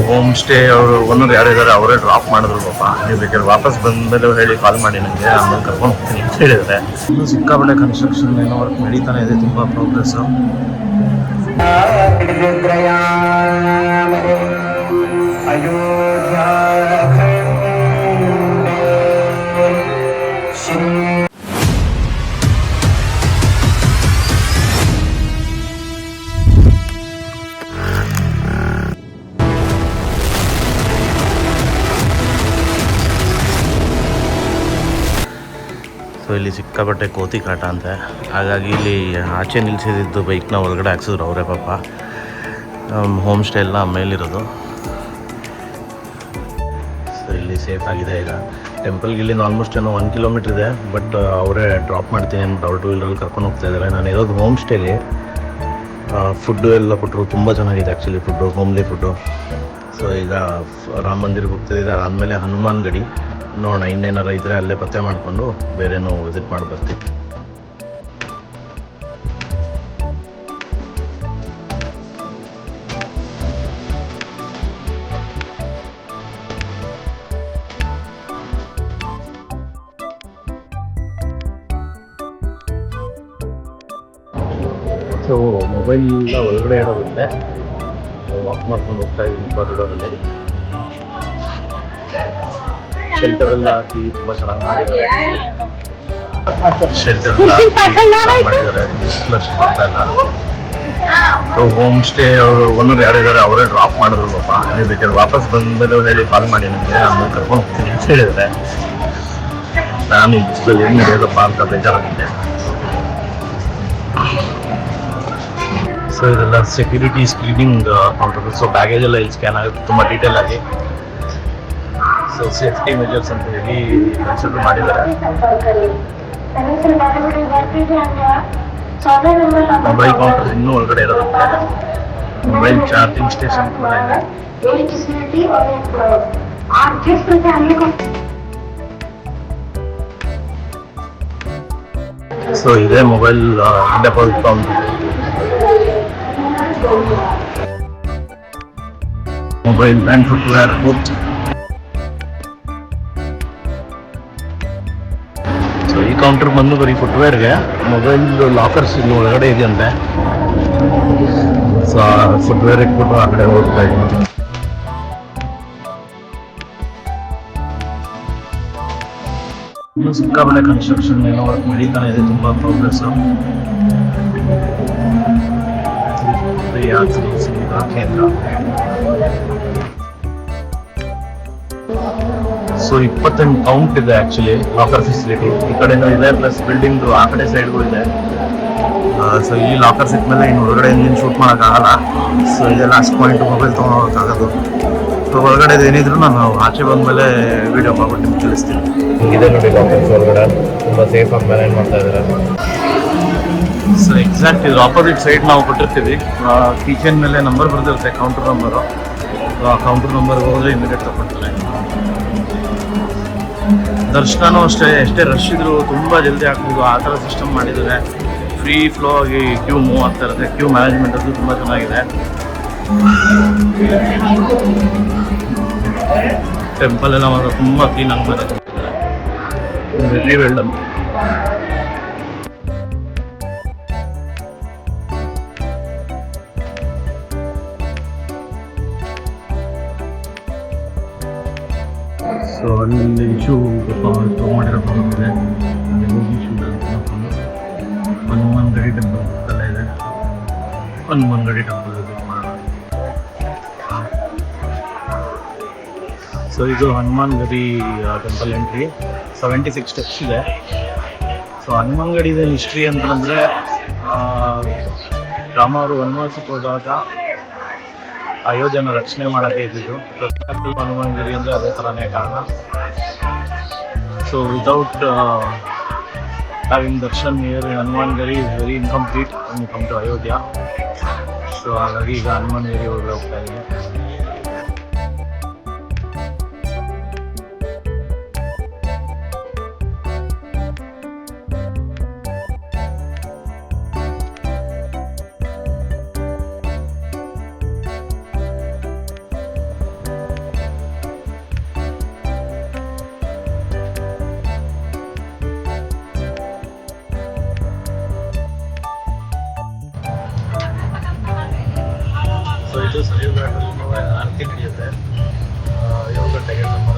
Home stay ಅವರು owner ಯಾರಿದ್ದಾರೆ ಅವರೇ ಡ್ರಾಪ್ ಮಾಡಿದ್ರು ಪಾಪ. ನೀವು ಬೇಕಾದ್ರೆ ವಾಪಸ್ ಬಂದಮೇಲೆ ಹೇಳಿ ಕಾಲ್ ಮಾಡಿ ನನಗೆ, ಆಮೇಲೆ ಕರ್ಕೊಂಡು ಹೋಗ್ತೀನಿ ಅಂತ ಹೇಳಿದರೆ. ಇನ್ನು ಸಿಕ್ಕಾಪಟ್ಟೆ ಕನ್ಸ್ಟ್ರಕ್ಷನ್ ಏನೋ ವರ್ಕ್ ನಡೀತಾನೆ ಇದೆ, ತುಂಬ ಪ್ರೋಗ್ರೆಸ್ಸು. ಸೊ ಇಲ್ಲಿ ಸಿಕ್ಕಾಪಟ್ಟೆ ಕೋತಿ ಕಾಟ ಅಂತೆ, ಹಾಗಾಗಿ ಇಲ್ಲಿ ಆಚೆ ನಿಲ್ಲಿಸಿದ್ದು ಬೈಕ್ನ ಒಳಗಡೆ ಹಾಕ್ಸಿದ್ರು ಅವರೇ ಪಾಪ. ಹೋಮ್ ಸ್ಟೇ ಎಲ್ಲ ಮೇಲಿರೋದು. ಸೊ ಇಲ್ಲಿ ಸೇಫ್ ಆಗಿದೆ. ಈಗ ಟೆಂಪಲ್ಗೆ ಇಲ್ಲಿಂದ ಆಲ್ಮೋಸ್ಟ್ ಏನೋ 1 ಕಿಲೋಮೀಟ್ರ್ ಇದೆ, ಬಟ್ ಅವರೇ ಡ್ರಾಪ್ ಮಾಡ್ತೀನಿ ಅಂದ್ಬಿಟ್ಟು ಅವ್ರು 2 ವೀಲರಲ್ಲಿ ಕರ್ಕೊಂಡು ಹೋಗ್ತಾ ಇದ್ದಾರೆ. ನಾನು ಇರೋದು ಹೋಮ್ ಸ್ಟೇಲಿ. ಫುಡ್ಡು ಎಲ್ಲ ಕೊಟ್ಟರು, ತುಂಬ ಚೆನ್ನಾಗಿದೆ actually food, homely food. So ಈಗ ರಾಮ ಮಂದಿರಕ್ಕೆ ಹೋಗ್ತಾಯಿದ್ದಾರೆ, ಆದಮೇಲೆ ಹನುಮಾನ್ ಗಡಿ ನೋಡೋಣ, ಇನ್ನೇನಾರು ಇದ್ದರೆ ಅಲ್ಲೇ ಪತ್ತೆ ಮಾಡಿಕೊಂಡು ಬೇರೆನೂ ವಿಸಿಟ್ ಮಾಡಿ ಬರ್ತೀವಿ. ಸೊ ಮೊಬೈಲ್ ಎಲ್ಲ ಒಳಗಡೆ ಇಡೋದಿದೆ, ವಾಕ್ ಮಾಡ್ಕೊಂಡು ಹೋಗ್ತಾ ಇದ್ದೀನಿ ಕಾರಿಡೋರಲ್ಲಿ. ಶೆಲ್ಟರ್ ಎಲ್ಲ ಹಾಕಿ ತುಂಬ ಚೆನ್ನಾಗಿ ಮಾಡಿದ್ದಾರೆ. ಶೆಲ್ಟರ್ ಎಲ್ಲ ಮಾಡಿದ್ದಾರೆ, ಸೊ ಹೋಮ್ ಸ್ಟೇ ಅವರು ಓನರ್ ಯಾರಿದ್ದಾರೆ ಅವರೇ ಡ್ರಾಪ್ ಮಾಡಿದ್ರು ಪಾಪ. ನೀವು ಬೇಕಾದ್ರೆ ವಾಪಸ್ ಬಂದಮೇಲೆ ಹೇಳಿ ಕಾಲ್ ಮಾಡಿ ನನಗೆ, ಆಮೇಲೆ ಕರ್ಕೊಂಡು ಹೋಗ್ತೀನಿ ಅಂತ ಹೇಳಿದರೆ. ನಾನು ಈ ಬಿಸಿಲಲ್ಲಿ ಏನು ನಡೆಯೋದಪ್ಪ ಅಂತ ಬೇಜಾರಾಗಿದೆ. ಸೊ ಇದೆಲ್ಲ security screening counter. So baggage ಎಲ್ಲ ಇಲ್ಲಿ ಸ್ಕ್ಯಾನ್ ಆಗುತ್ತೆ ತುಂಬ ಡೀಟೇಲ್ ಆಗಿ. ಸೊ ಸೇಫ್ಟಿ ಮೆಜರ್ಸ್ ಅಂತ ಹೇಳಿ ಕನ್ಸಿಡರ್ ಮಾಡಿದ್ದಾರೆ. ಮೊಬೈಲ್ ಕೌಂಟರ್ ಇನ್ನೂ ಒಳಗಡೆ ಇರುತ್ತೆ. ಮೊಬೈಲ್ ಚಾರ್ಜಿಂಗ್ ಸ್ಟೇಷನ್ ಕೂಡ ಇದೆ. ಸೊ ಇದೇ mobile deposit counter. Mobile and footwear book. So ಈ ಕೌಂಟರ್ ಬಂದು ಬರೀ ಫುಟ್ವೇರ್ಗೆ, ಮೊಬೈಲ್ ಲಾಕರ್ಸ್ ಇಲ್ಲಿ ಒಳಗಡೆ ಇದೆಯಂತೆ. ಸೊ ಫುಟ್ವೇರ್ ಇಟ್ಬಿಟ್ಟು ಆ ಕಡೆ ಹೋಗ್ತಾ ಇದ್ದೀನಿ. ಇನ್ನು ಸಿಕ್ಕಾಪಟ್ಟೆ ಕನ್ಸ್ಟ್ರಕ್ಷನ್ ಏನೋ ವರ್ಕ್ ನಡೀತಾನೆ ಇದೆ, ತುಂಬ ಪ್ರೋಗ್ರೆಸ್ಸು. ಕೇಂದ್ರ. ಸೊ 28 ಕೌಂಟ್ ಇದೆ ಆ್ಯಕ್ಚುಲಿ ಲಾಕರ್ ಫೆಸಿಲಿಟಿ. ಈ ಕಡೆನೂ ಇದೆ, ಪ್ಲಸ್ ಬಿಲ್ಡಿಂಗ್ದು ಆ ಕಡೆ ಸೈಡ್ಗೂ ಇದೆ. ಸೊ ಈ ಲಾಕರ್ ಸಿಕ್ಕ ಮೇಲೆ ಇನ್ನು ಹೊರಗಡೆ ಏನು ಶೂಟ್ ಮಾಡೋಕ್ಕಾಗಲ್ಲ. ಸೊ ಇದೆಲ್ಲ ಲಾಸ್ಟ್ ಪಾಯಿಂಟ್ ಮೊಬೈಲ್ ತೊಗೊಂಡೋಗೋಕ್ಕಾಗೋದು. ಸೊ ಹೊರಗಡೆ ಏನಿದ್ರು ನಾನು ಆಚೆ ಬಂದಮೇಲೆ ವೀಡಿಯೋ ಮಾಡ್ಬಿಟ್ಟು ನಿಮ್ಗೆ ತಿಳಿಸ್ತೀನಿ. ಇದೆ ನೋಡಿ ಲಾಕರ್ಸ್ ಹೊರಗಡೆ ತುಂಬ ಸೇಫಾಗಿ ಮ್ಯಾನೇಜ್ ಮಾಡ್ತಾ ಇದ್ದಾರೆ. ಸೊ ಎಕ್ಸಾಕ್ಟ್ ಇದು ಆಪೋಸಿಟ್ ಸೈಡ್ ನಾವು ಕೊಟ್ಟಿರ್ತೀವಿ. ಕಿಚನ್ ಮೇಲೆ ನಂಬರ್ ಬರೆದಿರುತ್ತೆ, ಕೌಂಟರ್ ನಂಬರು. ಆ ಕೌಂಟರ್ ನಂಬರ್ಗೆ ಹೋದರೆ ಇಮಿಡಿಯೇಟ್ ತಗೊಳ್ತಾರೆ. ದರ್ಶನನೂ ಅಷ್ಟೇ, ಎಷ್ಟೇ ರಶ್ ಇದ್ರು ತುಂಬ ಜಲ್ದಿ ಆಗ್ಬೋದು, ಆ ಥರ ಸಿಸ್ಟಮ್ ಮಾಡಿದ್ದಾರೆ. ಫ್ರೀ ಫ್ಲೋ ಆಗಿ ಕ್ಯೂ ಮೂವ್ ಆಗ್ತಾ ಇರುತ್ತೆ. ಕ್ಯೂ ಮ್ಯಾನೇಜ್ಮೆಂಟ್ ಅದು ತುಂಬ ಚೆನ್ನಾಗಿದೆ. ಟೆಂಪಲ್ ಎಲ್ಲ ಮಾತ್ರ ತುಂಬ ಕ್ಲೀನಾಗಿ ಮ್ಯಾನೇಜ್ ಮಾಡಿದ್ದಾರೆ. Very well done. ಸೊ ಅಲ್ಲಿ ಇಶ್ಯೂ ತೊಗೊಂಡಿರೋಕ್ಕಾಗುತ್ತೆ, ಅಲ್ಲಿ ಹೋಗಿ ಇಶ್ಯೂ ನೋಡ್ಕೊಂಡು ಹನುಮಾನ್ ಗಡಿ ಟೆಂಪಲ್ ಎಲ್ಲ ಇದೆ. ಹನುಮಾನ್ ಗಡಿ ಟೆಂಪಲ್ ವಿಸಿಟ್ ಮಾಡೋಣ. ಸೊ ಇದು ಹನುಮಾನ್ ಗಡಿ ಟೆಂಪಲ್ ಎಂಟ್ರಿ. 76 ಸ್ಟೆಪ್ಸ್ ಇದೆ. ಸೊ ಹನುಮಾನ್ ಗಡಿದ ಹಿಸ್ಟ್ರಿ ಅಂತಂದರೆ, ರಾಮ ಅವರು ವನವಾಸಕ್ಕೆ ಹೋದಾಗ ಅಯೋಧ್ಯೆನ ರಕ್ಷಣೆ ಮಾಡೋಕ್ಕೆ ಇದ್ದಿದ್ದು. ಹನುಮಾನ್ ಗಿರಿ ಅಂದರೆ ಅದೇ ಥರನೇ ಕಾರಣ. So without having Darshan here Hanuman Giri is very incomplete when you come to Ayodhya. So ಹಾಗಾಗಿ ಈಗ ಹನುಮಾನ್ ಗಿರಿ ಒಳಗಡೆ ಹೋಗ್ತಾ ಇದ್ದೀನಿ. ರಾಜೀವ್ ಘಾಟಲ್ಲೂ ಆರತಿ ನಡೆಯುತ್ತೆ 7 ಗಂಟೆಗೆ ನಮ್ಮ